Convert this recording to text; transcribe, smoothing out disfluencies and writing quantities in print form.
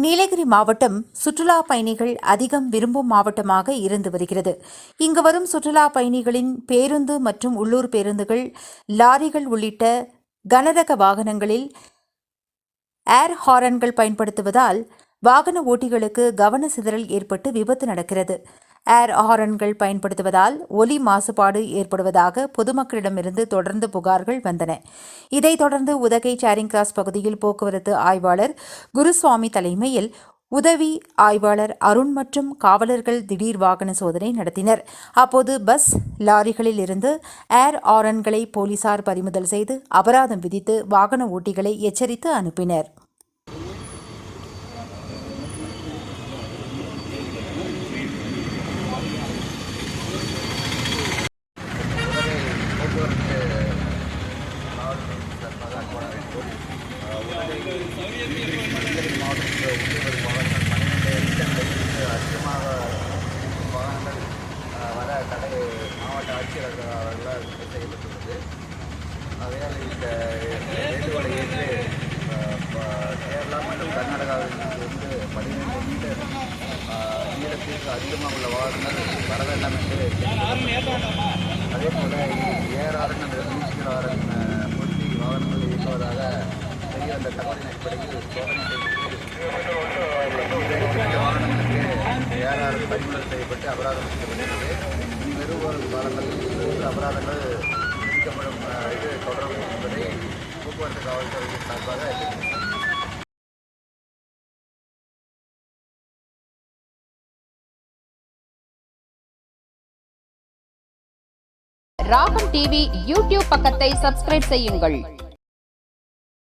நீலகிரி மாவட்டம் சுற்றுலா பயணிகள் அதிகம் விரும்பும் மாவட்டமாக இருந்து வருகிறது. இங்கு வரும் சுற்றுலா பயணிகளின் பேருந்து மற்றும் உள்ளூர் பேருந்துகள், லாரிகள் உள்ளிட்ட கனரக வாகனங்களில் ஏர் ஹாரன்கள் பயன்படுத்துவதால் வாகன ஓட்டிகளுக்கு கவன சிதறல் ஏற்பட்டு விபத்து நடக்கிறது. ஏர் ஹாரன்கள் பயன்படுத்துவதால் ஒலி மாசுபாடு ஏற்படுவதாக பொதுமக்களிடமிருந்து தொடர்ந்து புகார்கள் வந்தன. இதைத் தொடர்ந்து உதகை சேரிங் கிராஸ் பகுதியில் போக்குவரத்து ஆய்வாளர் குருசுவாமி தலைமையில் உதவி ஆய்வாளர் அருண் மற்றும் காவலர்கள் திடீர் வாகன சோதனை நடத்தினர். அப்போது பஸ், லாரிகளில் இருந்து ஏர் ஹாரன்களை போலீசார் பறிமுதல் செய்து அபராதம் விதித்து வாகன ஓட்டிகளை எச்சரித்து அனுப்பினர். அதிகமாக வாகனங்கள் வர தடை மாவட்ட ஆட்சியர் அவர்களால் செய்யப்பட்டுள்ளது. ஆகையால் இந்த வேண்டுகோளை ஏற்று கேரளா மற்றும் கர்நாடகாவிலிருந்து 12 மீட்டர் நீளத்திற்கு அதிகமாக உள்ள வாகனங்கள் வர வேண்டாம் என்று அதே போல ஏஆர்என் அந்த மியூசிக்கல் ஆர்என் பொருத்தி வாகனங்கள் இயக்குவதாக தெரிய வந்த தகவலின் அடிப்படையில் சோதனை வாகனங்களுக்கு ஏஆர்என் பறிமுதல் செய்யப்பட்டு அபராதம் விதிக்கப்பட்டுள்ளது. பெருவரும் காலங்களில் அபராதங்கள் விதிக்கப்படும் இது தொடரும் என்பதை போக்குவரத்து காவல்துறையின் சார்பாக ராகம் டிவி யூடியூப் பக்கத்தை சப்ஸ்கிரைப் செய்யுங்கள்.